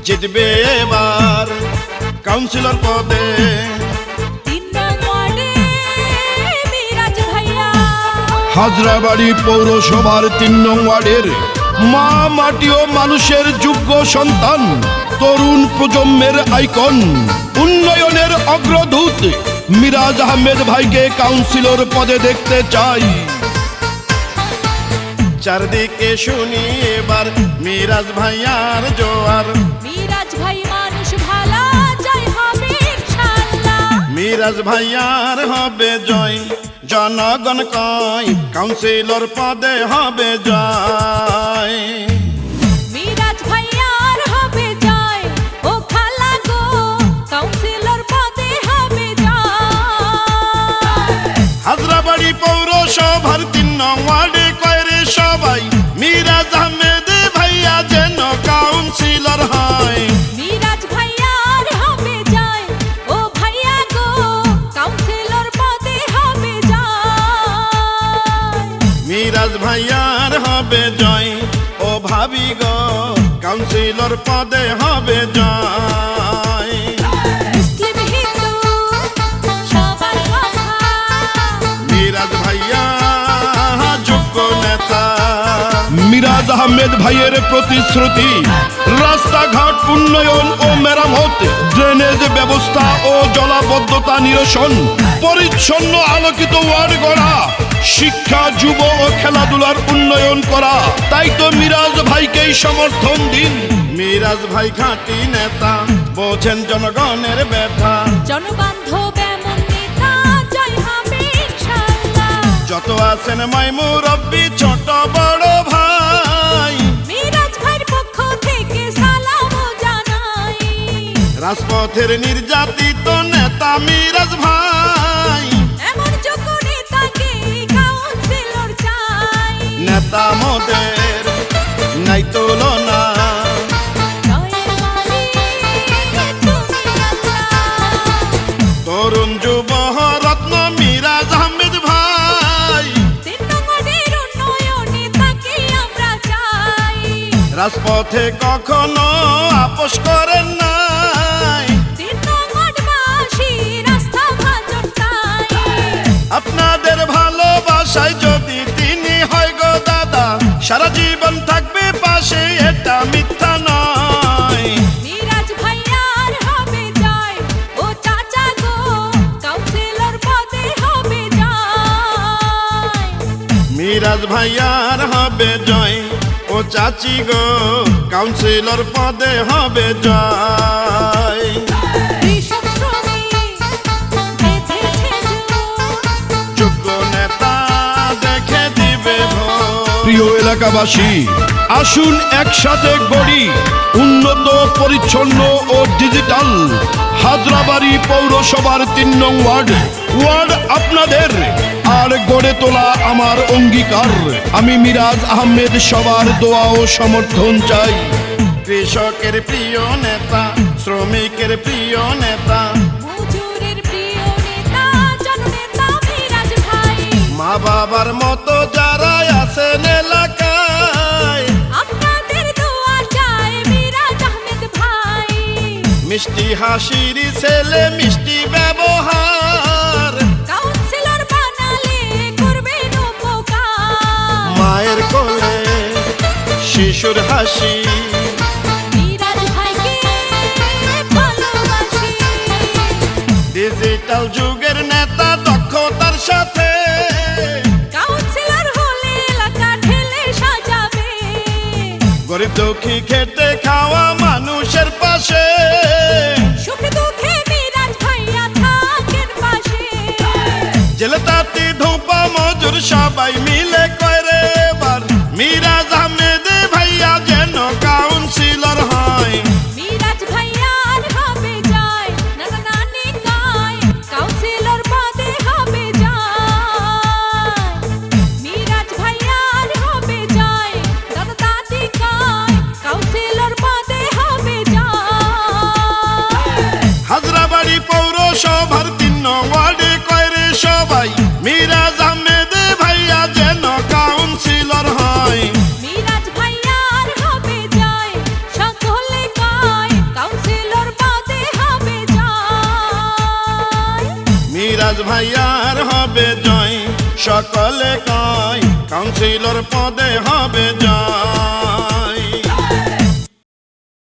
জিতবে এবার কাউন্সিলর পদে। হাজরাবাড়ি পৌরসভার ৩ নং ওয়ার্ডের মা মাটি ও মানুষের যোগ্য সন্তান, তরুণ প্রজন্মের আইকন, উন্নয়নের অগ্রদূত মিরাজ আহমেদ ভাইকে কাউন্সিলর পদে দেখতে চাই। চারদিকে শুনি এবার মিরাজ ভাইয়ার জোয়ার। মিরাজ ভাই মানুষ ভালো, জয় হবে ইনশাআল্লাহ। মিরাজ ভাইয়ার হবে জয়, জনগণ কয় কাউন্সিলর পদে হবে জয়। মিরাজ ভাইয়ার হবে জয়, ও খালা গো কাউন্সিলর পদে হবে জয়। হাজরাবাড়ি পৌরসভার ৩ নং ওয়ার্ডে কয় রে সবাই, মিরাজ আহমেদ ভাইয়া যেন কাউন্সিলর হয়। মিরাজ ভাইয়ার হবে জয়, ও ভাইয়া গো কাউন্সিলর পদে হবে জয়। মিরাজ ভাইয়ার হবে জয়, ও ভাবি গো কাউন্সিলর পদে হবে জয়। মুসলিম হিন্দু সবার কথা, মিরাজ ভাইয়া যোগ্য নেতা। মিরাজ আহমেদ ভাইয়ের প্রতিশ্রুতি রাস্তাঘাট উন্নয়ন ও মেরামত, ড্রেনেজ ব্যবস্থা ও জলাবদ্ধতা নিরসন, পরিচ্ছন্ন আলোকিত ওয়ার্ড গড়া, শিক্ষা, যুব ও খেলাধুলার উন্নয়ন করা। তাই তো মিরাজ ভাইকেই সমর্থন দিন। মিরাজ ভাই খাঁটি নেতা, বোঝেন জনগণের ব্যথা। জনবান্ধব এমন নেতা, জয় হবে ইনশাআল্লাহ। যত আছেন মাইমুরব্বি ছোট বড় ভাই, মিরাজ ভাইয়ের পক্ষ থেকে সালাম জানাই। রাজপথের নির্যাতিত নেতা মিরাজ ভাই, এমন যোগ্য নেতাকে কাউন্সিলর চাই। নেতা মোদের নাই তুলনা। জয়ের মালিক তুমি আল্লাহ। তরুণ যুব রত্ন মিরাজ আহমেদ ভাই, ৩ নং ওয়ার্ডের উন্নয়নে তাকে আমরা চাই। রাজপথে কখনো আপোষ করেন নাই। ৩ নং ওয়ার্ডবাসী রাস্তা ভাজন চাই। আপনাদের ভালোবাসায় যদি তিনি হয় গো দাদা, সারা জীবন থাকবে পাশে, এটা মিথ্যা নয়। মিরাজ ভাইয়ার হবে জয়, ও চাচা গো কাউন্সিলর পদে হবে জয়। মিরাজ ভাইয়ার হবে জয়, ও চাচি গো কাউন্সিলর পদে হবে জয়। কৃষক শ্রমিক বেঁধেছে জোর, যোগ্য নেতা দেখে দিবে ভোট। প্রিয় এলাকাবাসী, আসুন একসাথে গড়ি উন্নত, পরিচ্ছন্ন ও ডিজিটাল হাজরাবাড়ি পৌরসভার ৩ নং ওয়ার্ড। ওয়ার্ড আপনাদের, আর গড়ে তোলা আমার অঙ্গীকার। আমি মিরাজ আহমেদ সবার দোয়া ও সমর্থন চাই। কৃষকের প্রিয় নেতা, শ্রমিকের প্রিয় নেতা, মজুরের প্রিয় নেতা, জননেতা মিরাজ ভাই। মা বাবার মতো যারা আছেন এলাকায়, আপনাদের দোয়া চাই মিরাজ আহমেদ ভাই। মিষ্টি হাসির ছেলে, মিষ্টি ব্যবহার, কাউন্সিলর বানালে করবেন উপকার। মায়ের কোলে শিশুর হাসি, মিরাজ ভাইকে ভালোবাসি। ডিজিটাল যুগের নেতা, দক্ষতার সাথে কাউন্সিলর হলে এলাকা ঢেলে সাজাবে। গরিব দুঃখী খেতে খাওয়া মানুষের পাশে, সুখে দুঃখে মিরাজ ভাইয়া থাকেন পাশে। জেলে তাঁতি ধোপা মজুর সবাই মিলে কয় রে এবার, মিরাজ আহমেদ ভাইয়া যেন কাউন্সিলর হয়। মিরাজ ভাইয়ার হবে জয়, নানা নানি কয় কাউন্সিলর পদে হবে জয়। মিরাজ ভাইয়ার হবে জয়, দাদা দাদি কয় কাউন্সিলর পদে হবে জয়। হাজরাবাড়ি পৌরসভার ৩ নং ওয়ার্ডে কয় রে সবাই, মিরাজ আহমেদ ভাইয়া যেন কাউন্সিলর হয়। মিরাজ ভাইয়ার হবে জয়, সকলে কয় সিরাজ ভাইয়ার হবে জয়, সকলে কয় কাউন্সিলর পদে হবে জয়।